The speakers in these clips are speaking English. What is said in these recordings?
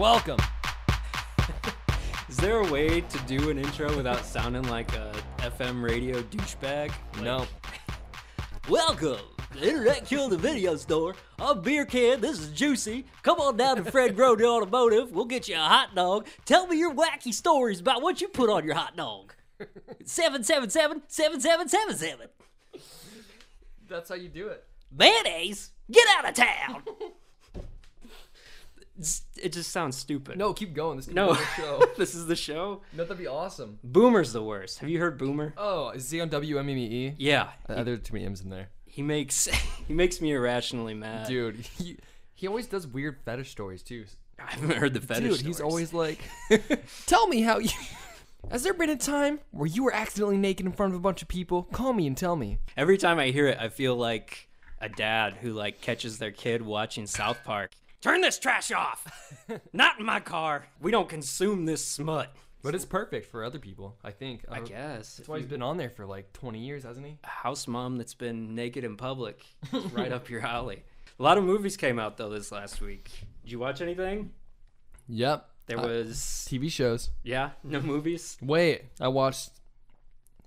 Welcome. Is there a way to do an intro without sounding like a FM radio douchebag? No. Welcome! The Internet killed the video store. I'm Beer Kid. This is Juicy. Come on down to Fred Grody Automotive. We'll get you a hot dog. Tell me your wacky stories about what you put on your hot dog. 777-7777. That's how you do it. Mayonnaise, get out of town. It just sounds stupid. No, keep going. This is No. the show. This is the show? No, that'd be awesome. Boomer's the worst. Have you heard Boomer? Oh, is he on WMME? Yeah. There are too many M's in there. He makes me irrationally mad. Dude, he always does weird fetish stories, too. I haven't heard the fetish Dude, stories. he's always like, tell me how you... Has there been a time where you were accidentally naked in front of a bunch of people? Call me and tell me. Every time I hear it, I feel like a dad who like catches their kid watching South Park. Turn this trash off! Not in my car. We don't consume this smut. But it's perfect for other people, I think. I guess. That's why he's been on there for like 20 years, hasn't he? A house mom that's been naked in public. Right up your alley. A lot of movies came out, though, this last week. Did you watch anything? Yep. There was... TV shows. Yeah? No movies? Wait, I watched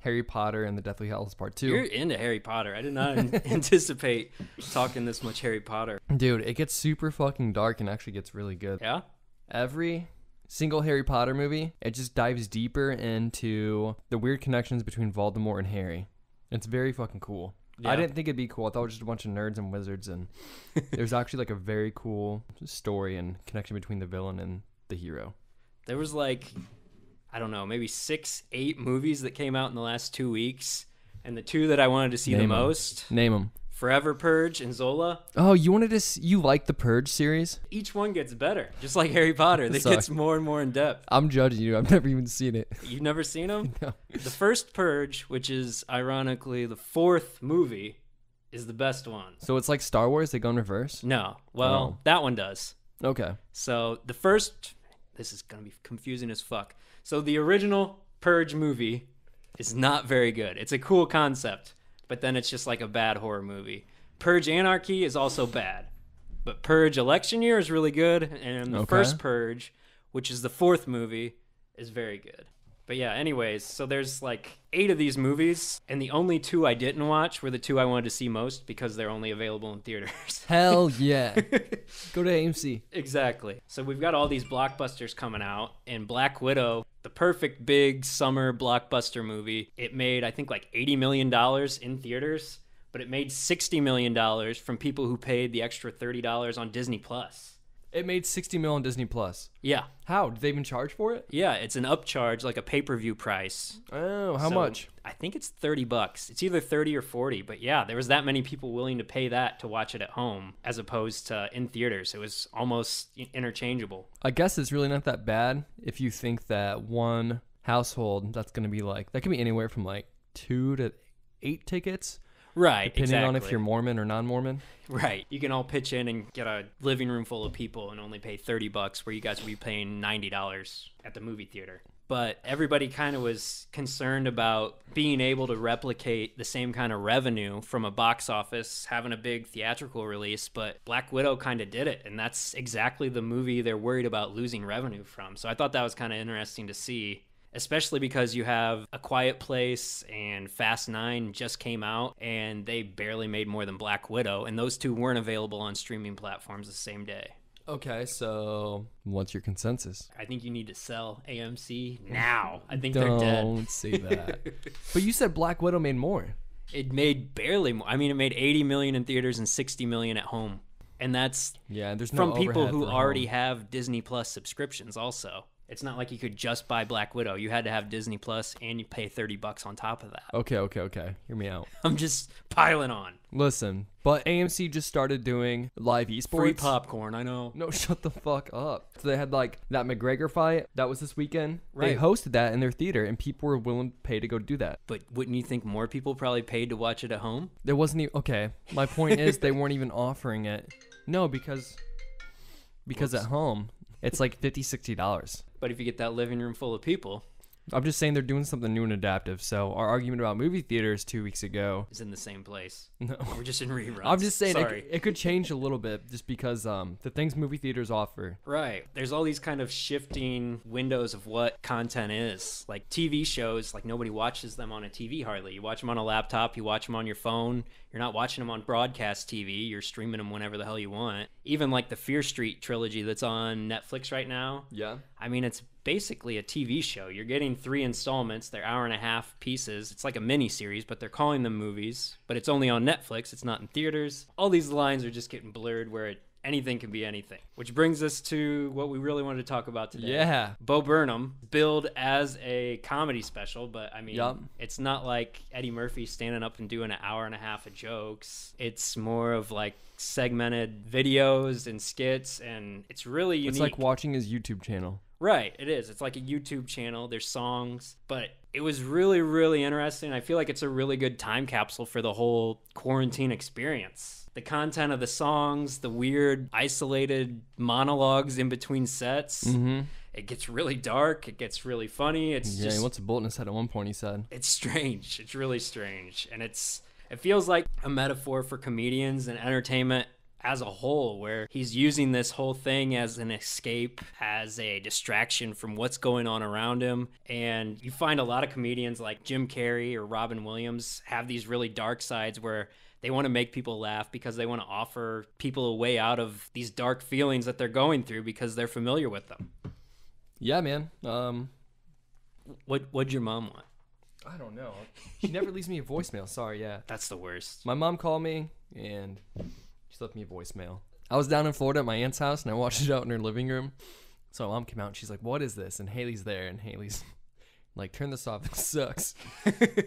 Harry Potter and the Deathly Hallows Part 2. You're into Harry Potter. I did not anticipate talking this much Harry Potter. Dude, it gets super fucking dark and actually gets really good. Yeah? Every single Harry Potter movie, it just dives deeper into the weird connections between Voldemort and Harry. It's very fucking cool. Yeah. I didn't think it'd be cool. I thought it was just a bunch of nerds and wizards, and there's actually like a very cool story and connection between the villain and the hero. There was like, I don't know, maybe 6-8 movies that came out in the last 2 weeks. And the two that I wanted to see the most, Name them. Forever Purge and Zola. Oh, you like the Purge series? Each one gets better, just like Harry Potter. It gets more and more in depth. I'm judging you. I've never even seen it. You've never seen them? No. The first Purge, which is ironically the fourth movie, is the best one. So it's like Star Wars? They go in reverse? No. Well, that one does. Okay. So the first, this is going to be confusing as fuck. So the original Purge movie is not very good. It's a cool concept, but then it's just like a bad horror movie. Purge Anarchy is also bad, but Purge Election Year is really good, and the first Purge, which is the fourth movie, is very good. But yeah, anyways, so there's like 8 of these movies, and the only 2 I didn't watch were the 2 I wanted to see most because they're only available in theaters. Hell yeah. Go to AMC. Exactly. So we've got all these blockbusters coming out, and Black Widow, the perfect big summer blockbuster movie, it made, I think, like $80 million in theaters, but it made $60 million from people who paid the extra $30 on Disney+. It made $60 million on Disney Plus. Yeah. How? Did they even charge for it? Yeah, it's an upcharge, like a pay-per-view price. Oh, how much? I think it's $30. It's either 30 or 40, but yeah, there was that many people willing to pay that to watch it at home as opposed to in theaters. It was almost interchangeable. I guess it's really not that bad if you think that one household, that's going to be like, that can be anywhere from like 2 to 8 tickets. Right, depending on if you're Mormon or non-Mormon. Right. You can all pitch in and get a living room full of people and only pay $30, where you guys will be paying $90 at the movie theater. But everybody kind of was concerned about being able to replicate the same kind of revenue from a box office, having a big theatrical release, but Black Widow kind of did it, and that's exactly the movie they're worried about losing revenue from. So I thought that was kind of interesting to see. Especially because you have A Quiet Place and Fast 9 just came out, and they barely made more than Black Widow, and those 2 weren't available on streaming platforms the same day. Okay, so what's your consensus? I think you need to sell AMC now. I think they're dead. Don't say that. But you said Black Widow made more. It made barely more. I mean, it made $80 million in theaters and $60 million at home. And that's there's no from people overhead who for already home. have Disney Plus subscriptions also. It's not like you could just buy Black Widow. You had to have Disney Plus and you pay $30 on top of that. Okay. Hear me out. I'm just piling on. Listen, but AMC just started doing live esports. Free popcorn, I know. No, shut the fuck up. So they had like that McGregor fight that was this weekend. Right. They hosted that in their theater, and people were willing to pay to go do that. But wouldn't you think more people probably paid to watch it at home? There wasn't even okay. My point is they weren't even offering it. No, because at home it's like $50-$60. But if you get that living room full of people, I'm just saying they're doing something new and adaptive. So our argument about movie theaters 2 weeks ago is in the same place. No. We're just in reruns. I'm just saying Sorry. it could change a little bit just because the things movie theaters offer. Right. There's all these kind of shifting windows of what content is. Like TV shows, like nobody watches them on a TV hardly. You watch them on a laptop, you watch them on your phone. You're not watching them on broadcast TV. You're streaming them whenever the hell you want. Even like the Fear Street trilogy that's on Netflix right now. Yeah. I mean, it's basically a TV show. You're getting 3 installments. They're hour and a half pieces. It's like a mini series, but they're calling them movies. But it's only on Netflix. It's not in theaters. All these lines are just getting blurred where anything can be anything. Which brings us to what we really wanted to talk about today. Yeah. Bo Burnham, billed as a comedy special, but I mean, Yep. It's not like Eddie Murphy standing up and doing an hour and a half of jokes. It's more of like segmented videos and skits, and it's really unique. It's like watching his YouTube channel. Right, it is. It's like a YouTube channel. There's songs, but it was really, really interesting. I feel like it's a really good time capsule for the whole quarantine experience. The content of the songs, the weird, isolated monologues in between sets. Mm-hmm. It gets really dark. It gets really funny. It's Yeah, just, he wants a bullet in his head at one point, he said. it's strange. It's really strange. And it feels like a metaphor for comedians and entertainment as a whole, where he's using this whole thing as an escape, as a distraction from what's going on around him. And you find a lot of comedians like Jim Carrey or Robin Williams have these really dark sides where they want to make people laugh because they want to offer people a way out of these dark feelings that they're going through because they're familiar with them. Yeah, man. What'd your mom want? I don't know. She never leaves me a voicemail. Sorry, yeah. That's the worst. My mom called me, and she left me a voicemail. I was down in Florida at my aunt's house, and I watched it out in her living room. So my mom came out, and she's like, what is this? And Haley's there, and Haley's like, turn this off. This sucks.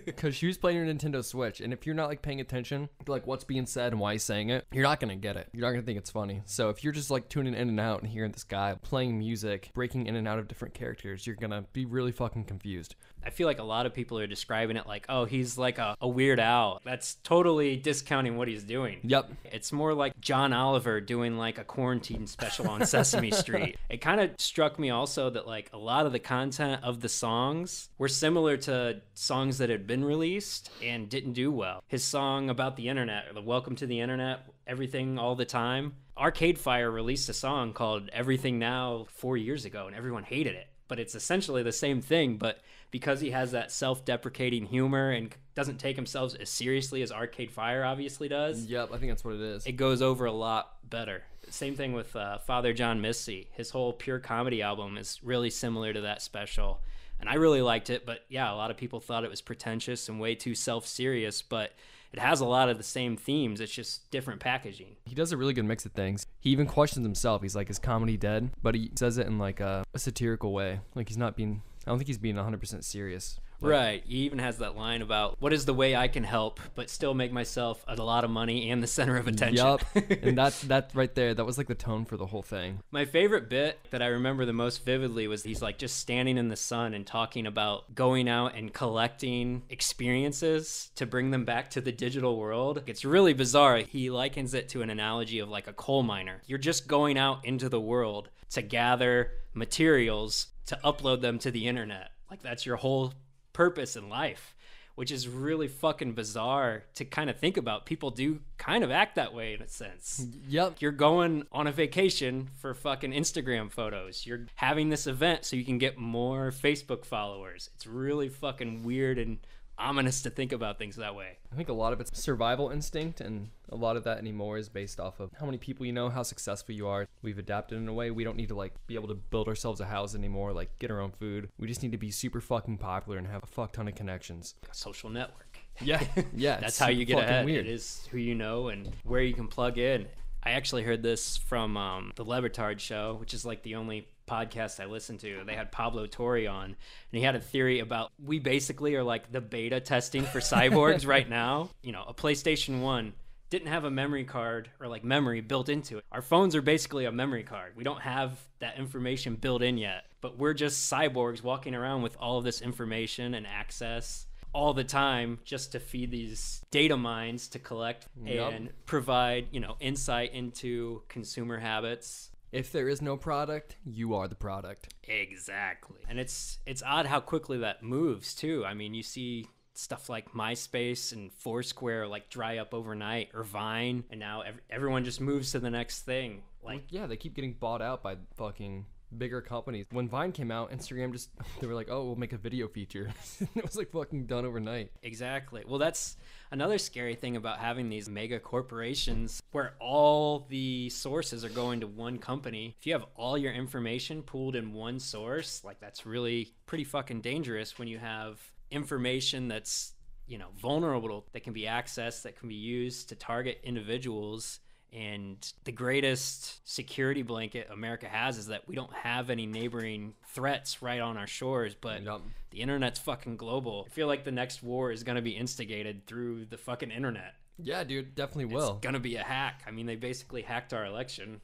Because she was playing her Nintendo Switch, and if you're not like paying attention to like what's being said and why he's saying it, you're not going to get it. You're not going to think it's funny. So if you're just like tuning in and out and hearing this guy playing music, breaking in and out of different characters, you're going to be really fucking confused. I feel like a lot of people are describing it like, oh, he's like a Weird Al. That's totally discounting what he's doing. Yep. It's more like John Oliver doing like a quarantine special on Sesame Street. It kind of struck me also that like a lot of the content of the songs were similar to songs that had been released and didn't do well. His song about the internet, or the Welcome to the Internet, Everything All the Time. Arcade Fire released a song called Everything Now 4 years ago, and everyone hated it. But it's essentially the same thing, but because he has that self-deprecating humor and doesn't take himself as seriously as Arcade Fire obviously does. Yep, I think that's what it is. It goes over a lot better. Same thing with Father John Misty. His whole pure comedy album is really similar to that special. And I really liked it, but yeah, a lot of people thought it was pretentious and way too self-serious, but it has a lot of the same themes. It's just different packaging. He does a really good mix of things. He even questions himself. He's like, is comedy dead? But he says it in like a satirical way. Like he's not being, I don't think he's being 100% serious. Right. He even has that line about what is the way I can help, but still make myself a lot of money and the center of attention. Yup. And that right there, that was like the tone for the whole thing. My favorite bit that I remember the most vividly was he's like just standing in the sun and talking about going out and collecting experiences to bring them back to the digital world. It's really bizarre. He likens it to an analogy of like a coal miner. You're just going out into the world to gather materials to upload them to the internet. Like that's your whole purpose in life, which is really fucking bizarre to kind of think about. People do kind of act that way in a sense. Yep. You're going on a vacation for fucking Instagram photos. You're having this event so you can get more Facebook followers. It's really fucking weird and ominous to think about things that way. I think a lot of it's survival instinct, and a lot of that anymore is based off of how many people you know, how successful you are. We've adapted in a way. We don't need to like be able to build ourselves a house anymore, like get our own food. We just need to be super fucking popular and have a fuck ton of connections. A social network. Yeah. Yeah. That's how you get ahead. Weird. It is who you know and where you can plug in. I actually heard this from the Levitard show, which is like the only podcast I listened to. They had Pablo Torre on, and he had a theory about we basically are like the beta testing for cyborgs right now. You know, a PlayStation 1 didn't have a memory card or like memory built into it. Our phones are basically a memory card. We don't have that information built in yet, but we're just cyborgs walking around with all of this information and access all the time just to feed these data mines to collect and provide, you know, insight into consumer habits. If there is no product, you are the product. Exactly. And it's odd how quickly that moves too. I mean, you see stuff like MySpace and Foursquare like dry up overnight, or Vine, and now everyone just moves to the next thing. Like, yeah, they keep getting bought out by fucking bigger companies. When Vine came out, Instagram just, they were like, oh, we'll make a video feature. It was like fucking done overnight. Exactly. Well, that's another scary thing about having these mega corporations where all the sources are going to one company. If you have all your information pooled in one source, like, that's really pretty fucking dangerous when you have information that's, you know, vulnerable, that can be accessed, that can be used to target individuals. And the greatest security blanket America has is that we don't have any neighboring threats right on our shores, but the internet's fucking global. I feel like the next war is going to be instigated through the fucking internet. Yeah, dude, definitely will. It's going to be a hack. I mean, they basically hacked our election.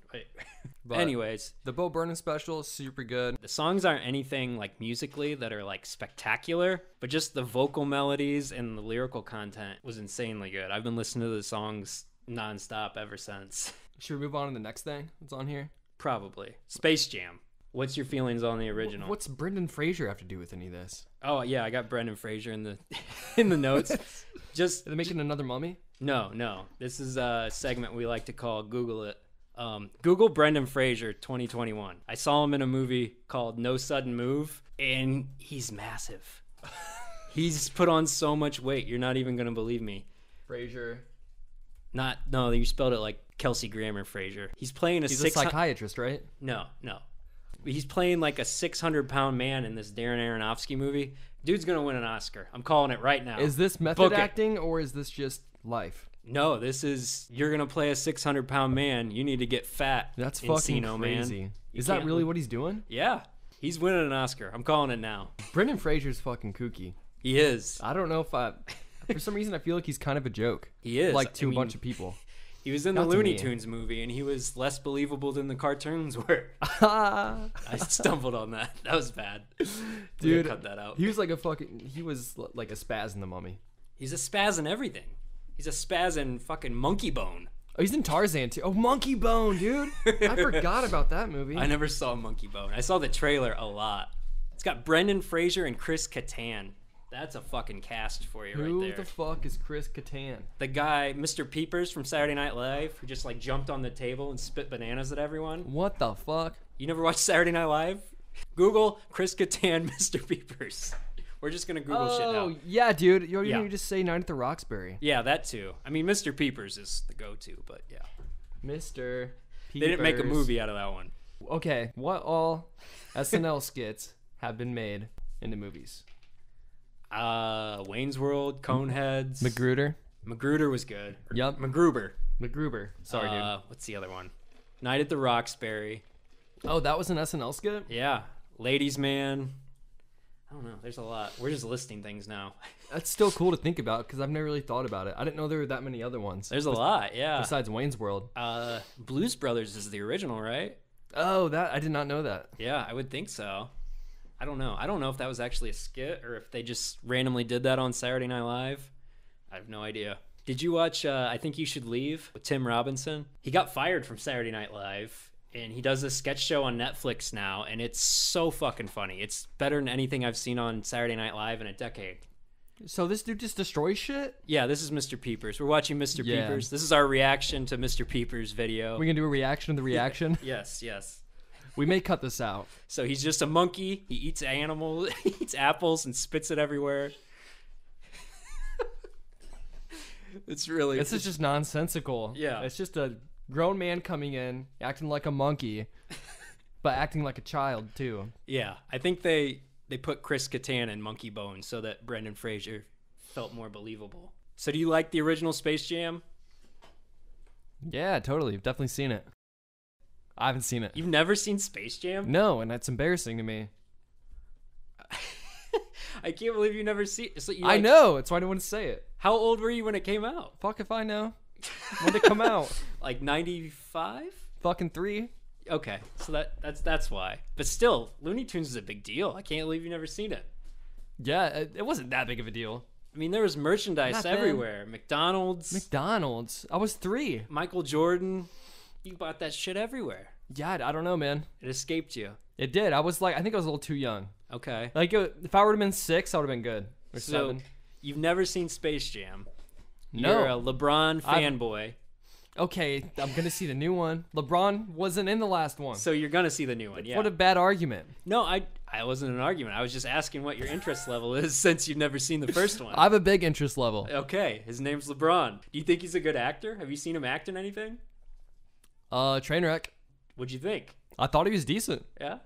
But anyways, the Bo Burnham special is super good. The songs aren't anything like musically that are like spectacular, but just the vocal melodies and the lyrical content was insanely good. I've been listening to the songs nonstop ever since. Should we move on to the next thing that's on here? Probably. Space Jam. What's your feelings on the original? What's Brendan Fraser have to do with any of this? Oh yeah, I got Brendan Fraser in the in the notes. Just are they making another Mummy? No. This is a segment we like to call Google It. Google Brendan Fraser 2021. I saw him in a movie called No Sudden Move, and he's massive. He's put on so much weight. You're not even gonna believe me. Fraser. No, you spelled it like Kelsey Grammer Fraser. He's playing He's a psychiatrist, right? No. He's playing like a 600-pound man in this Darren Aronofsky movie. Dude's going to win an Oscar. I'm calling it right now. Is this method acting or is this just life? No, this is, you're going to play a 600-pound man. You need to get fat. That's fucking crazy. Man. Is that really what he's doing? Yeah. He's winning an Oscar. I'm calling it now. Brendan Fraser's fucking kooky. He is. I don't know if for some reason, I feel like he's kind of a joke. He is. Like to a bunch of people. He was in the Looney Tunes movie, and he was less believable than the cartoons were. I stumbled on that. That was bad. Dude, cut that out. He was like a spaz in The Mummy. He's a spaz in everything. He's a spaz in fucking Monkey Bone. Oh, he's in Tarzan, too. Oh, Monkey Bone, dude. I forgot about that movie. I never saw Monkey Bone. I saw the trailer a lot. It's got Brendan Fraser and Chris Kattan. That's a fucking cast for you right there. Who the fuck is Chris Kattan? The guy, Mr. Peepers from Saturday Night Live, who just like jumped on the table and spit bananas at everyone. What the fuck? You never watched Saturday Night Live? Google Chris Kattan, Mr. Peepers. We're just going to Google shit now. Oh, yeah, dude. You just say Night at the Roxbury. Yeah, that too. I mean, Mr. Peepers is the go-to, but yeah. Mr. Peepers. They didn't make a movie out of that one. Okay, what all SNL skits have been made into movies? Wayne's World, Coneheads. Magruder was good. Yep. MacGruber. Sorry, dude. What's the other one? Night at the Roxbury. Oh, that was an SNL skit? Yeah. Ladies Man. I don't know. There's a lot. We're just listing things now. That's still cool to think about because I've never really thought about it. I didn't know there were that many other ones. There's a lot, yeah. Besides Wayne's World. Blues Brothers is the original, right? Oh, I did not know that. Yeah, I would think so. I don't know if that was actually a skit or if they just randomly did that on Saturday Night Live. I have no idea. Did you watch I Think You Should Leave with Tim Robinson? He got fired from Saturday Night Live, and he does this sketch show on Netflix now, and it's so fucking funny. It's better than anything I've seen on Saturday Night Live in a decade. So this dude just destroys shit? Yeah, this is Mr. Peepers. We're watching Mr. Peepers. This is our reaction to Mr. Peepers' video. We're going to do a reaction to the reaction? Yes. We may cut this out. So he's just a monkey. He eats animals, he eats apples and spits it everywhere. This is just nonsensical. Yeah. It's just a grown man coming in, acting like a monkey, but acting like a child too. Yeah. I think they put Chris Kattan in Monkey Bone so that Brendan Fraser felt more believable. So do you like the original Space Jam? Yeah, totally. I've definitely seen it. I haven't seen it. You've never seen Space Jam? No, and that's embarrassing to me. I can't believe you've never seen it. So I know. That's why I don't want to say it. How old were you when it came out? Fuck if I know. When did it come out? Like 95? Fucking 3. Okay, so that's why. But still, Looney Tunes is a big deal. I can't believe you've never seen it. Yeah, it wasn't that big of a deal. I mean, there was merchandise everywhere. McDonald's. I was 3. Michael Jordan. You bought that shit everywhere. Yeah, I don't know, man. It escaped you. It did. I think I was a little too young. Okay. Like, if I would have been 6, I would have been good. Or So 7. you've never seen Space Jam. No. You're a LeBron fanboy. Okay, I'm going to see the new one. LeBron wasn't in the last one. So you're going to see the new one, yeah. What a bad argument. No, I wasn't an argument. I was just asking what your interest level is since you've never seen the first one. I have a big interest level. Okay, his name's LeBron. Do you think he's a good actor? Have you seen him act in anything? Trainwreck. What'd you think? I thought he was decent. Yeah?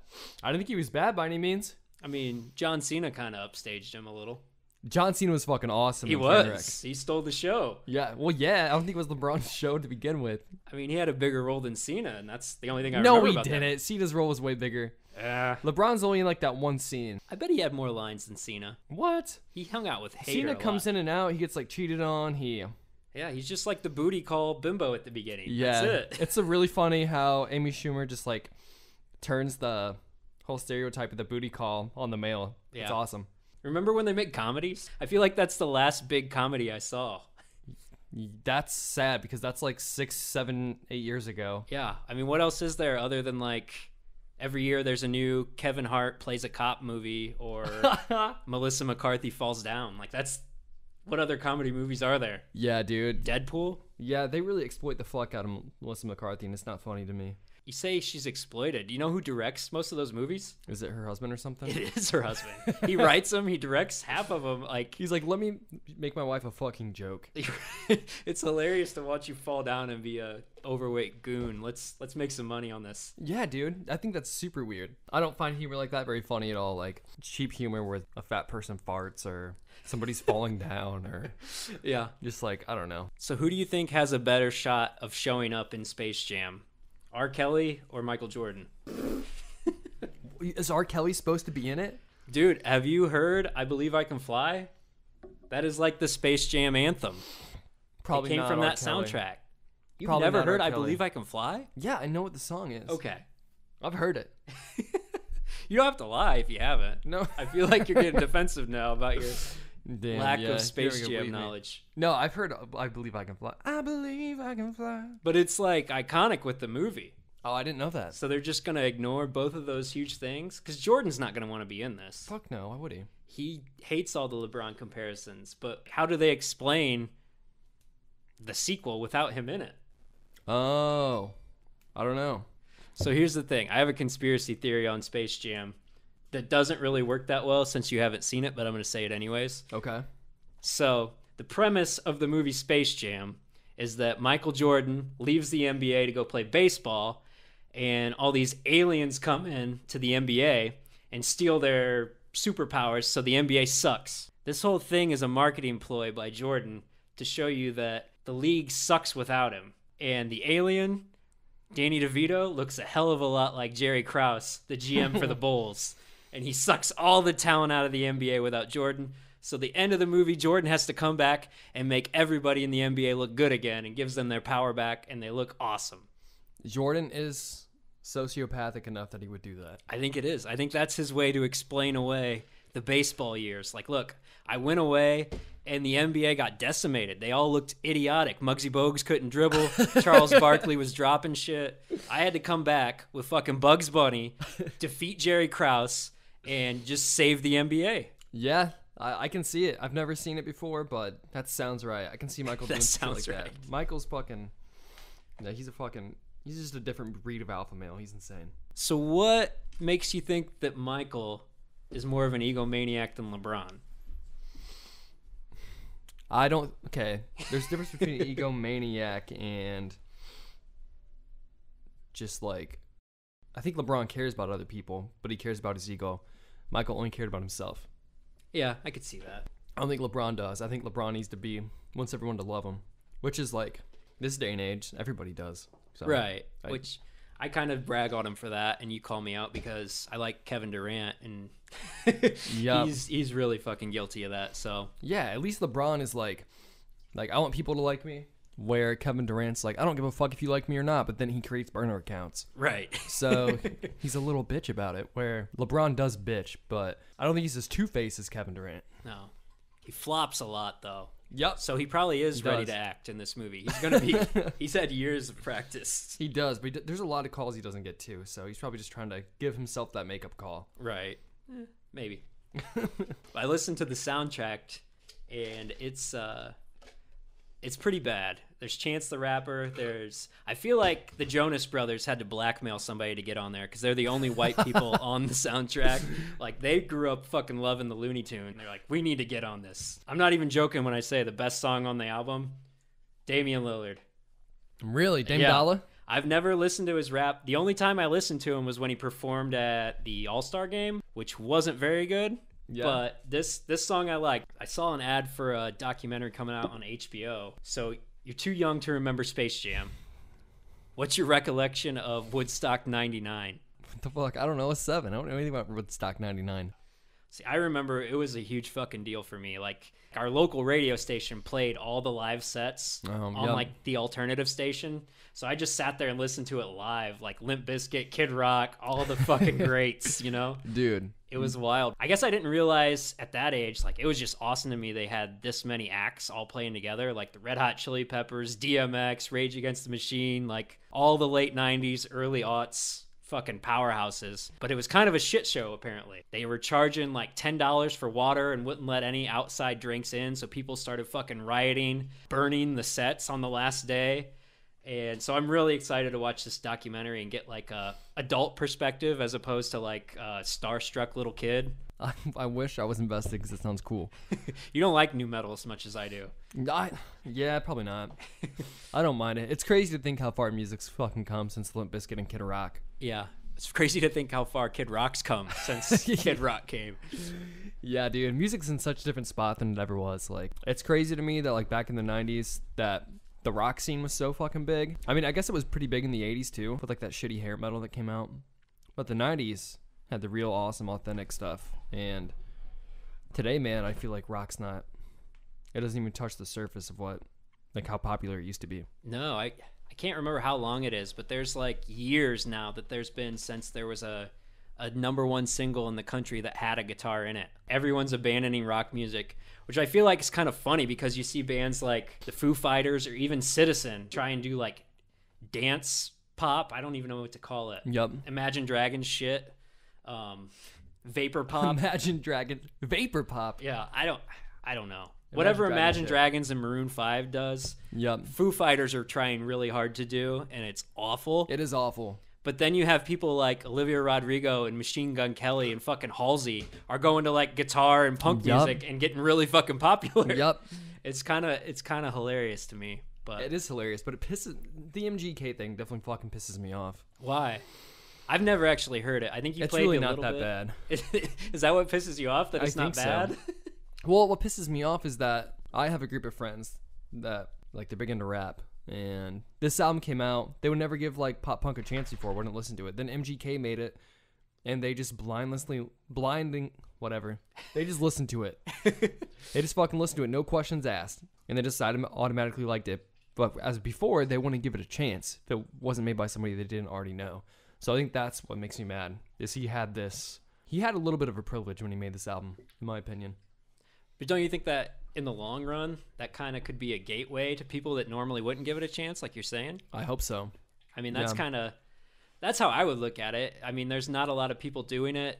I didn't think he was bad by any means. I mean, John Cena kind of upstaged him a little. John Cena was fucking awesome. He in was. Trainwreck. He stole the show. Yeah, well, yeah. I don't think it was LeBron's show to begin with. I mean, he had a bigger role than Cena, and that's the only thing I No, remember he about that. didn't. Cena's role was way bigger. Yeah. LeBron's only in like that one scene. I bet he had more lines than Cena. What? He hung out with Hater Cena a comes lot. in and out. He gets like cheated on. Yeah, he's just like the booty call bimbo at the beginning. Yeah. That's it. It's a really funny how Amy Schumer just like turns the whole stereotype of the booty call on the male. It's Yeah. awesome. Remember when they make comedies? I feel like that's the last big comedy I saw. That's sad because that's like 6, 7, 8 years ago. Yeah, I mean, what else is there other than like every year there's a new Kevin Hart plays a cop movie or Melissa McCarthy falls down? Like that's what other comedy movies are there? Yeah, dude. Deadpool? Yeah, they really exploit the fuck out of Melissa McCarthy, and it's not funny to me. You say she's exploited. Do you know who directs most of those movies? Is it her husband or something? It is her husband. He writes them. He directs half of them. Like He's like, let me make my wife a fucking joke. it's hilarious to watch you fall down and be a overweight goon. Let's make some money on this. Yeah, dude. I think that's super weird. I don't find humor like that very funny at all. Like cheap humor where a fat person farts or somebody's falling down or Yeah. just like, I don't know. So who do you think has a better shot of showing up in Space Jam? R. Kelly or Michael Jordan? Is R. Kelly supposed to be in it? Dude, have you heard I Believe I Can Fly? That is like the Space Jam anthem. Probably It came not from R. that Kelly. soundtrack. You've Probably never not heard R. I Kelly. Believe I Can Fly? Yeah, I know what the song is. Okay. I've heard it. You don't have to lie if you haven't. No. I feel like you're getting defensive now about your Damn, lack yeah, of Space you're gonna Jam believe me. knowledge. No, I've heard I Believe I Can Fly. I believe I can fly. But it's like iconic with the movie. Oh, I didn't know that. So they're just going to ignore both of those huge things? Because Jordan's not going to want to be in this. Fuck no, why would he? He hates all the LeBron comparisons. But how do they explain the sequel without him in it? Oh, I don't know. So here's the thing. I have a conspiracy theory on Space Jam that doesn't really work that well since you haven't seen it, but I'm going to say it anyways. Okay. So the premise of the movie Space Jam is that Michael Jordan leaves the NBA to go play baseball, and all these aliens come in to the NBA and steal their superpowers, so the NBA sucks. This whole thing is a marketing ploy by Jordan to show you that the league sucks without him. And the alien, Danny DeVito, looks a hell of a lot like Jerry Krause, the GM for the Bulls. And he sucks all the talent out of the NBA without Jordan. So the end of the movie, Jordan has to come back and make everybody in the NBA look good again and gives them their power back, and they look awesome. Jordan is sociopathic enough that he would do that. I think it is. I think that's his way to explain away the baseball years. Like, look, I went away and the NBA got decimated. They all looked idiotic. Muggsy Bogues couldn't dribble. Charles Barkley was dropping shit. I had to come back with fucking Bugs Bunny, defeat Jerry Krause, and just save the NBA. Yeah, I can see it. I've never seen it before, but that sounds right. I can see Michael doing shit like sounds that. right. Michael's fucking... Yeah, he's just a different breed of alpha male. He's insane. So what makes you think that Michael is more of an egomaniac than LeBron? Okay, there's a difference between egomaniac and just like... I think LeBron cares about other people, but he cares about his ego. Michael only cared about himself. Yeah, I could see that. I don't think LeBron does. I think LeBron wants everyone to love him, which is like, this day and age, everybody does. So, Right, which I kind of brag on him for that, and you call me out because I like Kevin Durant, and Yup. he's really fucking guilty of that. So Yeah, at least LeBron is like, I want people to like me, where Kevin Durant's like, I don't give a fuck if you like me or not, but then he creates burner accounts. right. So he's a little bitch about it, where LeBron does bitch, but I don't think he's as two-faced as Kevin Durant. No, he flops a lot though. Yep. So he probably is ready to act in this movie. He's gonna be. He's had years of practice. He does, but there's a lot of calls he doesn't get too. So he's probably just trying to give himself that makeup call. Right. Maybe. I listened to the soundtrack, and it's pretty bad. There's Chance the Rapper. I feel like the Jonas Brothers had to blackmail somebody to get on there because they're the only white people on the soundtrack. Like, they grew up fucking loving the Looney Tunes. They're like, we need to get on this. I'm not even joking when I say the best song on the album, Damian Lillard. Really? Dame Dollar? I've never listened to his rap. The only time I listened to him was when he performed at the All-Star Game, which wasn't very good. Yeah. But this song I like. I saw an ad for a documentary coming out on HBO. So you're too young to remember Space Jam. What's your recollection of Woodstock 99? What the fuck? I don't know. It's 7. I don't know anything about Woodstock 99. See, I remember it was a huge fucking deal for me. Like, our local radio station played all the live sets on like the alternative station. So I just sat there and listened to it live, like Limp Bizkit, Kid Rock, all the fucking greats, you know? Dude. It was wild. I guess I didn't realize at that age, like, it was just awesome to me they had this many acts all playing together, like the Red Hot Chili Peppers, DMX, Rage Against the Machine, like all the late 90s, early aughts fucking powerhouses. But it was kind of a shit show, apparently. They were charging like $10 for water and wouldn't let any outside drinks in, so people started fucking rioting, burning the sets on the last day. And so I'm really excited to watch this documentary and get like a adult perspective as opposed to like a starstruck little kid. I wish I was invested because it sounds cool. You don't like new metal as much as I do. Yeah, probably not. I don't mind it. It's crazy to think how far music's fucking come since Limp Bizkit and Kid Rock. Yeah, it's crazy to think how far Kid Rock's come since Kid Rock came. Yeah, dude, music's in such a different spot than it ever was. Like, it's crazy to me that like back in the 90s that the rock scene was so fucking big. I mean, I guess it was pretty big in the 80s too, with like that shitty hair metal that came out. But the 90s had the real awesome, authentic stuff. And today, man, I feel like rock's not... It doesn't even touch the surface of what... Like how popular it used to be. No, I can't remember how long it is, but there's like years now that there's been since there was a number one single in the country that had a guitar in it. Everyone's abandoning rock music, which I feel like is kind of funny because you see bands like the Foo Fighters or even Citizen try and do like dance pop. I don't even know what to call it. Yep. Imagine Dragons shit. Vapor pop. Imagine Dragon. Vapor pop. Yeah, I don't know. Whatever Imagine Dragons and Maroon 5 does, Foo Fighters are trying really hard to do, and it's awful. It is awful. But then you have people like Olivia Rodrigo and Machine Gun Kelly and fucking Halsey are going to like guitar and punk music and getting really fucking popular. Yep. It's kind of hilarious to me. But it is hilarious, but the MGK thing definitely fucking pisses me off. Why? I've never actually heard it. I think you played really it a not little that bit. bad. Is that what pisses you off? That it's not bad? So. Well, what pisses me off is that I have a group of friends that like they're big into rap, and this album came out. They would never give like pop punk a chance before. Wouldn't listen to it. Then MGK made it, and they just whatever. They just listened to it. They just fucking listened to it, no questions asked, and they decided automatically liked it. But as before, they wouldn't give it a chance if it wasn't made by somebody they didn't already know. So I think that's what makes me mad. Is he had a little bit of a privilege when he made this album, in my opinion. But don't you think that in the long run, that kind of could be a gateway to people that normally wouldn't give it a chance, like you're saying? I hope so. I mean, that's how I would look at it. I mean, there's not a lot of people doing it.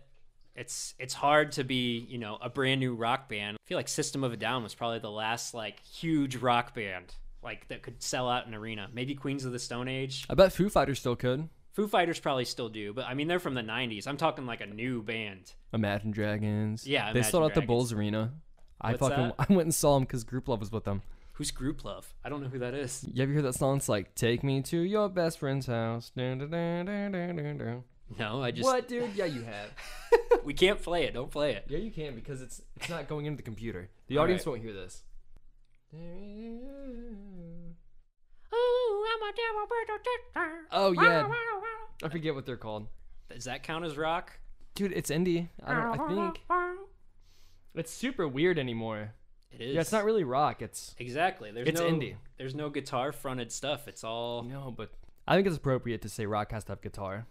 It's hard to be, a brand new rock band. I feel like System of a Down was probably the last like huge rock band like that could sell out an arena. Maybe Queens of the Stone Age. I bet Foo Fighters still could. Foo Fighters probably still do, but I mean, they're from the 90s. I'm talking like a new band. Imagine Dragons. Yeah, they sold out the Bulls Arena. I went and saw them because Group Love was with them. Who's Group Love? I don't know who that is. You ever hear that song? It's like, take me to your best friend's house. Dun, dun, dun, dun, dun, dun, dun. No, I just... What, dude? Yeah, you have. We can't play it. Don't play it. Yeah, you can because it's not going into the computer. The audience won't hear this. Oh, yeah. I forget what they're called. Does that count as rock? Dude, it's indie. I think. It's super weird anymore. It is. Yeah, it's not really rock. It's exactly. It's indie. There's no guitar fronted stuff. It's all... No, but I think it's appropriate to say rock has to have guitar.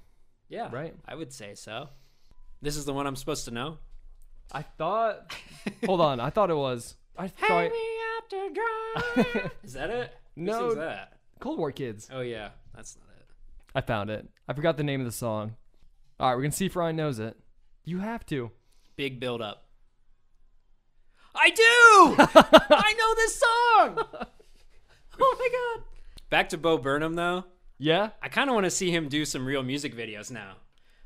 Yeah. Right? I would say so. This is the one I'm supposed to know? I thought... Hold on. I thought it was... Hang me up Is that it? No. Who sings that? Cold War Kids. Oh yeah, that's not it. I found it. I forgot the name of the song. All right, we're gonna see if Ryan knows it. You have to. Big build up. I do. I know this song. Oh my god. Back to Bo Burnham though. Yeah. I kind of want to see him do some real music videos now.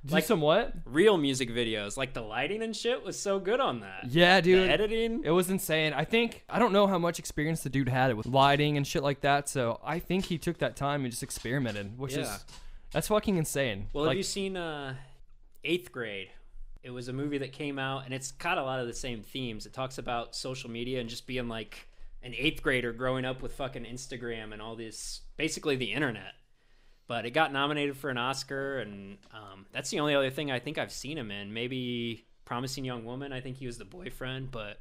Do some what? Real music videos. Like the lighting and shit was so good on that. Yeah, dude. The editing. It was insane. I don't know how much experience the dude had with lighting and shit like that. So I think he took that time and just experimented, which is that's fucking insane. Well, have you seen 8th Grade? It was a movie that came out, and it's got a lot of the same themes. It talks about social media and just being like an 8th grader growing up with fucking Instagram and all this, basically the internet. But it got nominated for an Oscar, and that's the only other thing I think I've seen him in. Maybe Promising Young Woman. I think he was the boyfriend, but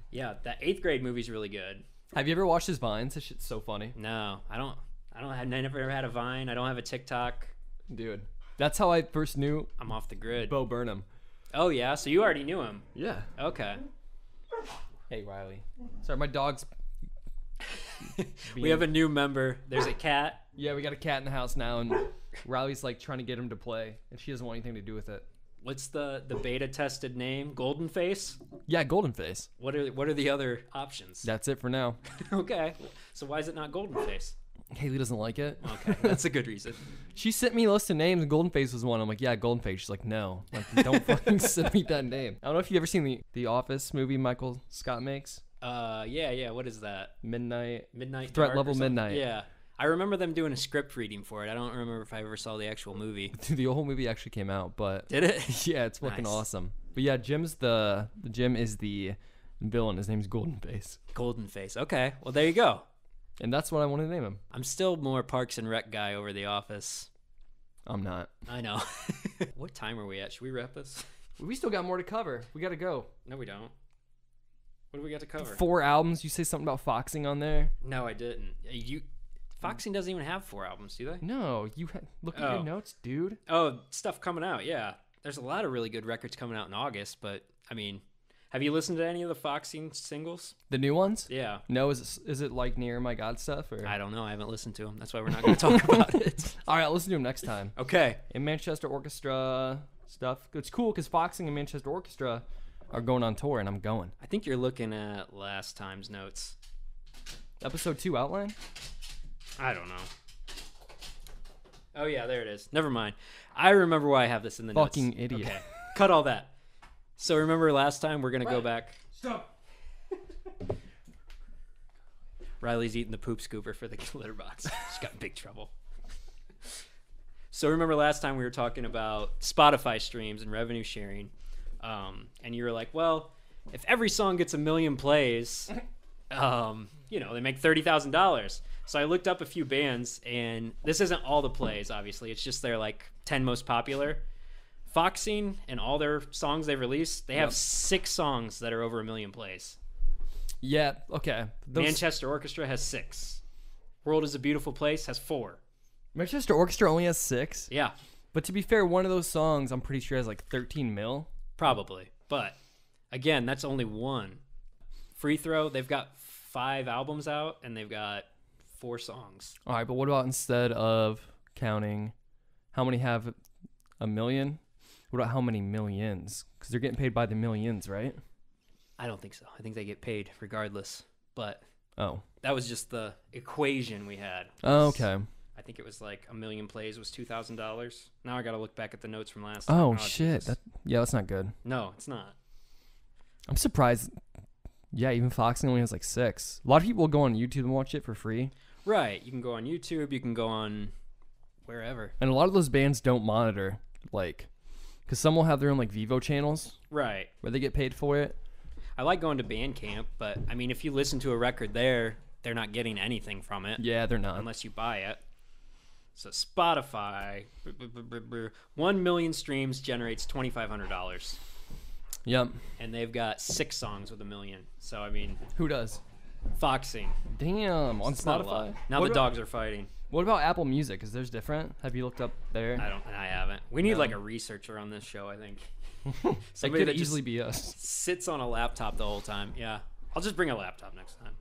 yeah, that 8th Grade movie's really good. Have you ever watched his Vines? This shit's so funny. No, I never had a Vine. I don't have a TikTok. Dude, that's how I first knew I'm off the grid. Bo Burnham. Oh yeah, so you already knew him. Yeah. Okay. Hey, Riley. Sorry, my dog's... We have a new member. There's a cat. Yeah, we got a cat in the house now, and Riley's like trying to get him to play, and she doesn't want anything to do with it. What's the beta tested name? Golden Face? Yeah, Golden Face. What are the other options? That's it for now. Okay. So why is it not Golden Face? Haley doesn't like it. Okay, that's a good reason. She sent me a list of names, and Golden Face was one. I'm like, yeah, Golden Face. She's like, no. Like, don't fucking send me that name. I don't know if you've ever seen the Office movie Michael Scott makes. Yeah. What is that? Midnight Threat Threat Level Midnight. Yeah. I remember them doing a script reading for it. I don't remember if I ever saw the actual movie. Dude, the whole movie actually came out, but did it? Yeah, it's fucking awesome. But yeah, Jim is the villain. His name's Golden Face. Golden Face. Okay. Well, there you go. And that's what I want to name him. I'm still more Parks and Rec guy over The Office. I'm not. I know. What time are we at? Should we wrap this? We still got more to cover. We got to go. No, we don't. What do we got to cover? 4 albums. You say something about foxing on there? No, I didn't. Foxing doesn't even have 4 albums, do they? No. Look at your notes, dude. Oh, stuff coming out, yeah. There's a lot of really good records coming out in August, but, I mean, have you listened to any of the Foxing singles? The new ones? Yeah. No, is it like Near My God stuff? Or? I don't know. I haven't listened to them. That's why we're not going to talk about it. All right, I'll listen to them next time. Okay. And Manchester Orchestra stuff. It's cool because Foxing and Manchester Orchestra are going on tour, and I'm going. I think you're looking at last time's notes. Episode 2 outline? I don't know. Oh, yeah, there it is. Never mind. I remember why I have this in the notes. Fucking idiot. Okay. Cut all that. So remember last time? We're going to go back. Stop. Riley's eating the poop scooper for the litter box. She's got in big trouble. So remember last time we were talking about Spotify streams and revenue sharing. And you were like, well, if every song gets 1 million plays, they make $30,000. So I looked up a few bands, and this isn't all the plays, obviously. It's just their, 10 most popular. Foxing and all their songs they've released, they have 6 songs that are over 1 million plays. Yeah, okay. Manchester Orchestra has 6. World is a Beautiful Place has 4. Manchester Orchestra only has 6? Yeah. But to be fair, one of those songs, I'm pretty sure has 13 mil. Probably. But, again, that's only one. Free Throw, they've got 5 albums out, and they've got 4 songs. All right, but what about instead of counting how many have 1 million? What about how many millions? Because they're getting paid by the millions, right? I don't think so. I think they get paid regardless. But that was just the equation we had. Oh, okay. I think it was 1 million plays was $2,000. Now I got to look back at the notes from last time. Oh, shit. That's not good. No, it's not. I'm surprised. Yeah, even Foxing only has 6. A lot of people go on YouTube and watch it for free. Right. You can go on YouTube. You can go on wherever. And a lot of those bands don't monitor, because some will have their own Vivo channels. Right. Where they get paid for it. I like going to Bandcamp, but I mean, if you listen to a record there, they're not getting anything from it. Yeah, they're not. Unless you buy it. So Spotify, 1 million streams generates $2,500. Yep. And they've got 6 songs with 1 million. So, I mean. Who does? Foxing. Damn, on It's not a Spotify? lot. Now the dogs are fighting. What about Apple Music? Is theirs different? Have you looked up there? I haven't. We need a researcher on this show, I think. Somebody that could easily be us. Sits on a laptop the whole time. Yeah. I'll just bring a laptop next time.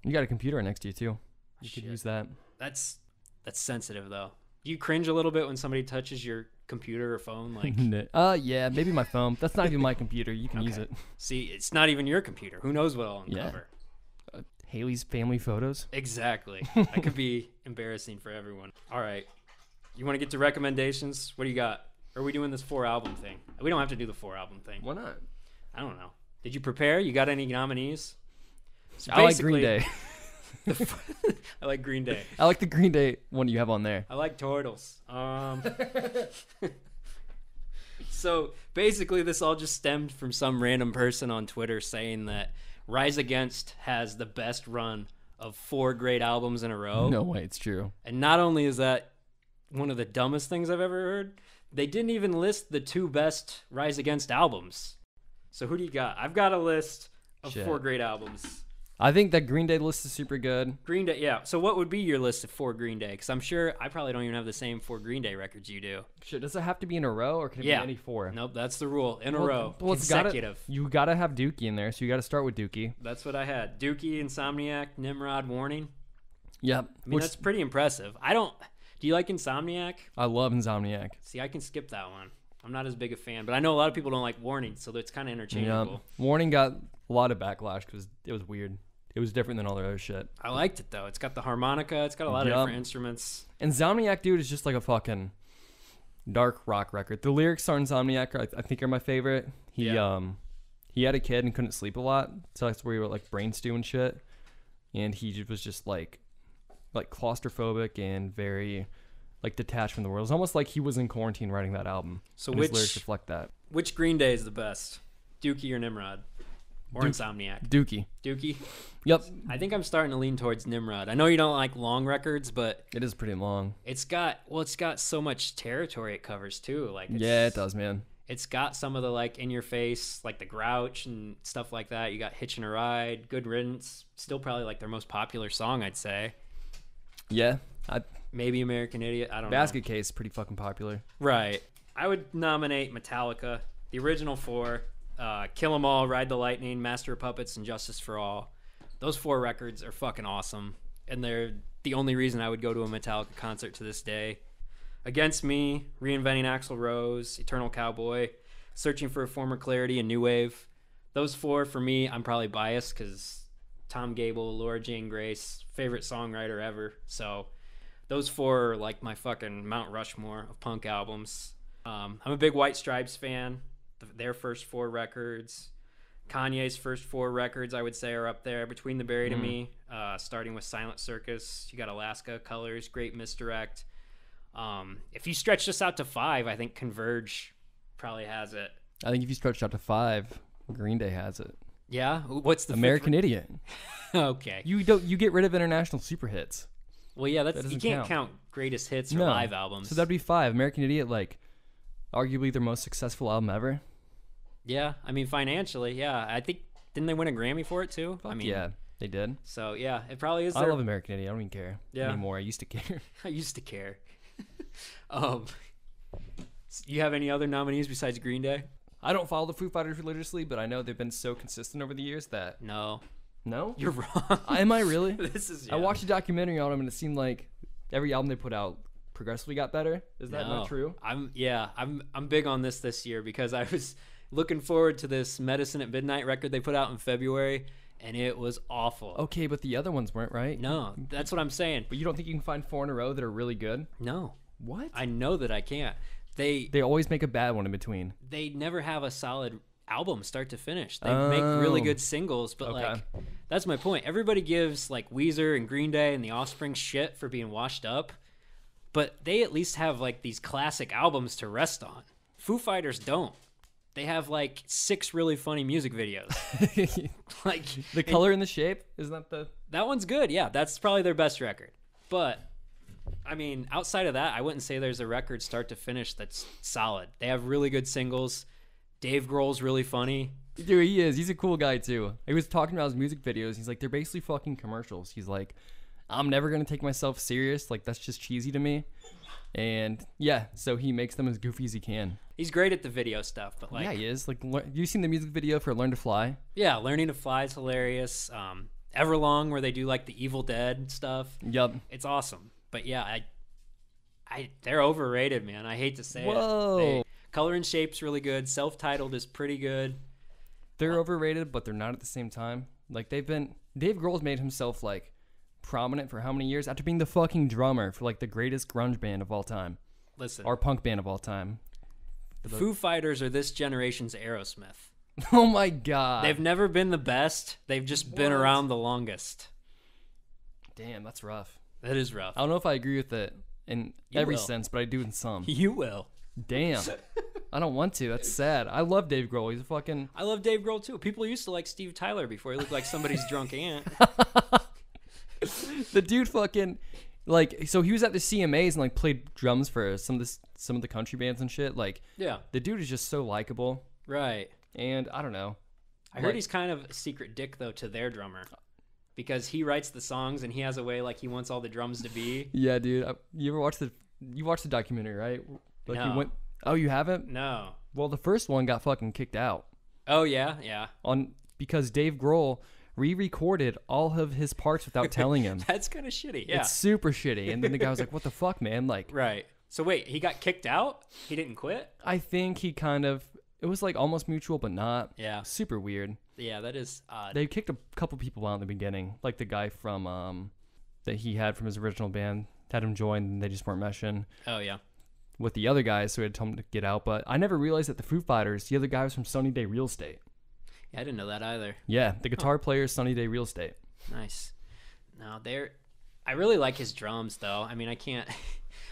You got a computer next to you too. You Shit. could use that. That's sensitive though. Do you cringe a little bit when somebody touches your computer or phone? Like, yeah, maybe my phone. That's not even my computer. You can use Okay. it. see, it's not even your computer. Who knows what I'll Yeah. uncover? Haley's family photos. Exactly. That could be embarrassing for everyone. All right. You want to get to recommendations? What do you got? Or are we doing this 4-album thing? We don't have to do the 4-album thing. Why not? I don't know. Did you prepare? You got any nominees? So I like Green Day. I like Green Day. I like the Green Day one you have on there. I like turtles. So basically, this all just stemmed from some random person on Twitter saying that Rise Against has the best run of 4 great albums in a row. No way, it's true. And not only is that one of the dumbest things I've ever heard, they didn't even list the 2 best Rise Against albums. So who do you got? I've got a list of Shit. 4 great albums. I think that Green Day list is super good. Green Day, yeah. So what would be your list of 4 Green Day? Because I'm sure I probably don't even have the same 4 Green Day records you do. Shit, does it have to be in a row or can it Yeah. be any 4? Nope, that's the rule. In a row. Well, it's gotta- consecutive. you gotta have Dookie in there, so you gotta start with Dookie. That's what I had. Dookie, Insomniac, Nimrod, Warning. Yep. I mean, that's pretty impressive. Do you like Insomniac? I love Insomniac. See, I can skip that one. I'm not as big a fan, but I know a lot of people don't like Warning, so it's kind of interchangeable. Yep. Warning got a lot of backlash because it was weird. It was different than all their other shit. I liked it, though. It's got the harmonica. It's got a lot of different instruments. Insomniac, dude, is just like a fucking dark rock record. The lyrics on Insomniac, I think, are my favorite. He had a kid and couldn't sleep a lot, so that's where he would like brain stew and shit. And he was just like claustrophobic and very like detached from the world. It's almost like he was in quarantine writing that album. So his lyrics reflect that. Which Green Day is the best? Dookie or Nimrod? Or Insomniac? Dookie. Dookie? Yep. I think I'm starting to lean towards Nimrod. I know you don't like long records, but It is pretty long. it's got so much territory it covers too. Like Yeah, it does, man. It's got some of the like in your face, like the Grouch and stuff like that. You got Hitchin' a Ride, Good Riddance, still probably like their most popular song, I'd say. Yeah. Maybe American Idiot. I don't know. Basket Case, pretty fucking popular. Right. I would nominate Metallica, the original 4, Kill 'Em All, Ride the Lightning, Master of Puppets, and Justice for All. Those 4 records are fucking awesome, and they're the only reason I would go to a Metallica concert to this day. Against Me, Reinventing Axl Rose, Eternal Cowboy, Searching for a Former Clarity, and New Wave. Those 4, for me, I'm probably biased because Tom Gable, Laura Jane Grace, favorite songwriter ever. So those 4 are like my fucking Mount Rushmore of punk albums. I'm a big White Stripes fan. Their first 4 records. Kanye's first 4 records, I would say, are up there. Between the Buried and Me, starting with Silent Circus. You got Alaska, Colors, Great Misdirect. If you stretch this out to 5, I think Converge probably has it. I think if you stretch out to 5, Green Day has it. Yeah? What's the American Idiot. Okay. You get rid of international super hits. Well, yeah, That you doesn't can't count. count greatest hits or live albums. So that'd be 5. American Idiot, like, arguably their most successful album ever. Yeah, I mean, financially, yeah. I think, didn't they win a Grammy for it, too? Fuck I mean, yeah, they did. So, yeah, it probably is I their... love American Idiot. I don't even care anymore. I used to care. I used to care. You have any other nominees besides Green Day? I don't follow the Foo Fighters religiously, but I know they've been so consistent over the years that... No. No? You're wrong. Am I really? Yeah. I watched a documentary on them, and it seemed like every album they put out progressively got better. Is that not true? I'm big on this year because I was looking forward to this Medicine at Midnight record they put out in February, and it was awful. Okay, but the other ones weren't, right? No, that's what I'm saying. But you don't think you can find 4 in a row that are really good? No. What? I know that I can't. They always make a bad one in between. They never have a solid album start to finish. They make really good singles, but like that's my point. Everybody gives like Weezer and Green Day and The Offspring shit for being washed up, but they at least have like these classic albums to rest on. Foo Fighters don't. They have like 6 really funny music videos. Like The Color and the Shape, isn't that one's good. Yeah, that's probably their best record. But I mean, outside of that, I wouldn't say there's a record start to finish that's solid. They have really good singles. Dave Grohl's really funny. Dude, he is. He's a cool guy, too. He was talking about his music videos. He's like, they're basically fucking commercials. He's like, I'm never going to take myself serious. Like, that's just cheesy to me. And, yeah, so he makes them as goofy as he can. He's great at the video stuff, but like... Yeah, he is. Like, you seen the music video for Learn to Fly? Yeah, Learning to Fly is hilarious. Everlong, where they do like the Evil Dead stuff. Yep. It's awesome. But yeah, they're overrated, man. I hate to say Whoa. it. Color and Shape's really good. Self-Titled is pretty good. They're overrated, but they're not at the same time. Like Dave Grohl's made himself like prominent for how many years after being the fucking drummer for like the greatest grunge band of all time. Listen, or punk band of all time. the Foo Fighters are this generation's Aerosmith. Oh my god. They've never been the best. They've just been around the longest. Damn, that's rough. That is rough. I don't know if I agree with it in every sense, but I do in some. You will. Damn. I don't want to. That's sad. I love Dave Grohl. He's a fucking... I love Dave Grohl too. People used to like Steve Tyler before he looked like somebody's drunk aunt. The dude fucking... Like, so he was at the CMAs and like played drums for some of the country bands and shit. Like, yeah. The dude is just so likable. Right. And I don't know. I heard he's kind of a secret dick though to their drummer. Because he writes the songs and he has a way like he wants all the drums to be. Yeah, dude. You ever watched the documentary, right? Like no. Oh, you haven't? No. Well, the first one got fucking kicked out. Oh yeah. Because Dave Grohl re-recorded all of his parts without telling him. That's kind of shitty. Yeah. It's super shitty. And then the guy was like, "What the fuck, man?" Like, right. So wait, he got kicked out? He didn't quit? I think he kind of. It was like almost mutual, but not. Yeah. Super weird. Yeah, that is odd. They kicked a couple people out in the beginning, like the guy from that he had from his original band had him join, and they just weren't meshing. Oh yeah. With the other guys, so he had told him to get out. But I never realized that the Foo Fighters, the other guy was from Sunny Day Real Estate. Yeah, I didn't know that either. Yeah, the guitar player is Sunny Day Real Estate. Nice. No, I really like his drums though. I mean, I can't.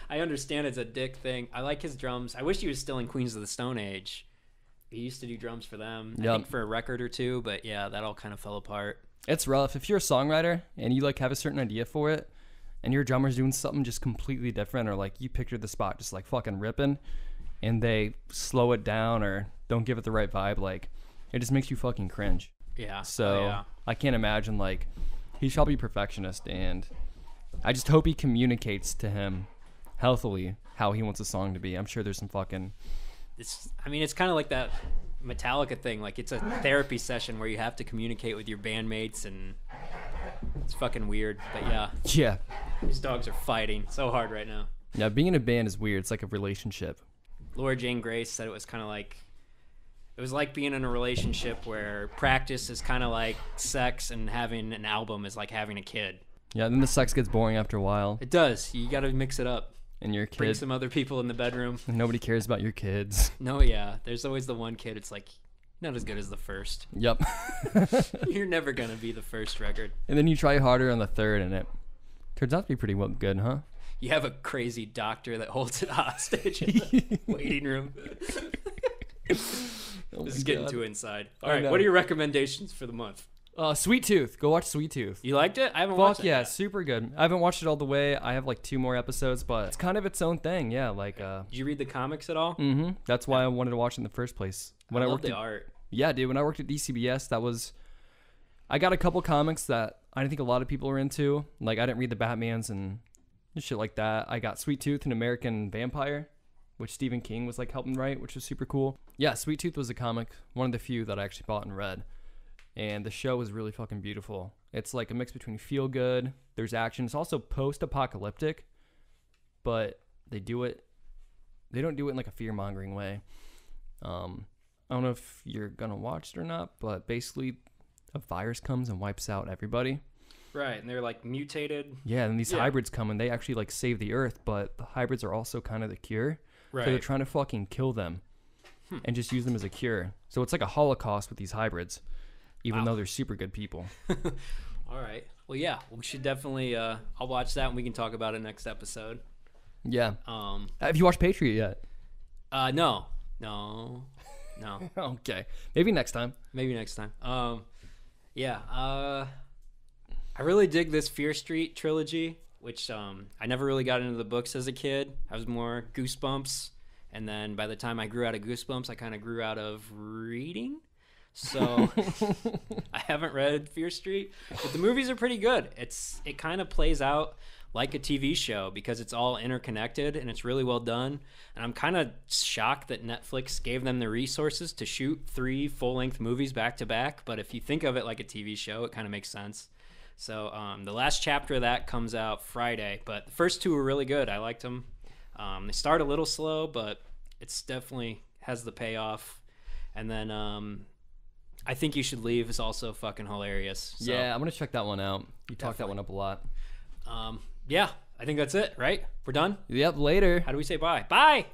I understand it's a dick thing. I like his drums. I wish he was still in Queens of the Stone Age. He used to do drums for them, I think for a record or two, but yeah, that all kind of fell apart. It's rough. If you're a songwriter and you like have a certain idea for it, and your drummer's doing something just completely different, or like you picture the spot just like fucking ripping, and they slow it down or don't give it the right vibe, like it just makes you fucking cringe. Yeah. So I can't imagine, like, he's probably a perfectionist, and I just hope he communicates to him healthily how he wants a song to be. I'm sure there's some fucking... It's kind of like that Metallica thing. Like, it's a therapy session where you have to communicate with your bandmates, and it's fucking weird. But yeah. Yeah. These dogs are fighting so hard right now. Yeah, being in a band is weird. It's like a relationship. Laura Jane Grace said it was kind of like... It was like being in a relationship where practice is kind of like sex and having an album is like having a kid. Yeah, then the sex gets boring after a while. It does. You got to mix it up. And your kid... Bring some other people in the bedroom. Nobody cares about your kids. No, yeah. There's always the one kid. It's like, not as good as the first. Yep. You're never going to be the first record. And then you try harder on the third, and it turns out to be pretty well good, huh? You have a crazy doctor that holds it hostage in the waiting room. Oh this is getting too inside. All right, what are your recommendations for the month? Sweet Tooth. Go watch Sweet Tooth. You liked it? I haven't watched it. Fuck yeah, super good. I haven't watched it all the way. I have like 2 more episodes, but it's kind of its own thing. Yeah, like. Did you read the comics at all? Mm-hmm. That's why I wanted to watch it in the first place. I love the art. Yeah, dude. When I worked at DCBS, I got a couple comics that I think a lot of people are into. Like, I didn't read the Batmans and shit like that. I got Sweet Tooth and American Vampire, which Stephen King was like helping write, which was super cool. Yeah, Sweet Tooth was a comic, one of the few that I actually bought and read. And the show was really fucking beautiful. It's like a mix between feel good, there's action. It's also post-apocalyptic, but they don't do it in like a fear-mongering way. I don't know if you're gonna watch it or not, but basically a virus comes and wipes out everybody. Right, and they're like mutated. Yeah, and these hybrids come and they actually like save the earth, but the hybrids are also kind of the cure. Right. So they're trying to fucking kill them and just use them as a cure. So it's like a holocaust with these hybrids, even though they're super good people. All right. Well, yeah, we should definitely, I'll watch that and we can talk about it next episode. Yeah. Have you watched Patriot yet? No. Okay. Maybe next time. Yeah. I really dig this Fear Street trilogy, which I never really got into the books as a kid. I was more Goosebumps. And then by the time I grew out of Goosebumps, I kind of grew out of reading. So I haven't read Fear Street, but the movies are pretty good. It kind of plays out like a TV show because it's all interconnected and it's really well done. And I'm kind of shocked that Netflix gave them the resources to shoot 3 full-length movies back to back. But if you think of it like a TV show, it kind of makes sense. So the last chapter of that comes out Friday, but the first two were really good. I liked them. They start a little slow, but it's definitely has the payoff. And then I Think You Should Leave is also fucking hilarious. So, yeah, I'm gonna check that one out. You talked that one up a lot. Yeah, I think that's it, right? We're done? Yep, later. How do we say bye? Bye!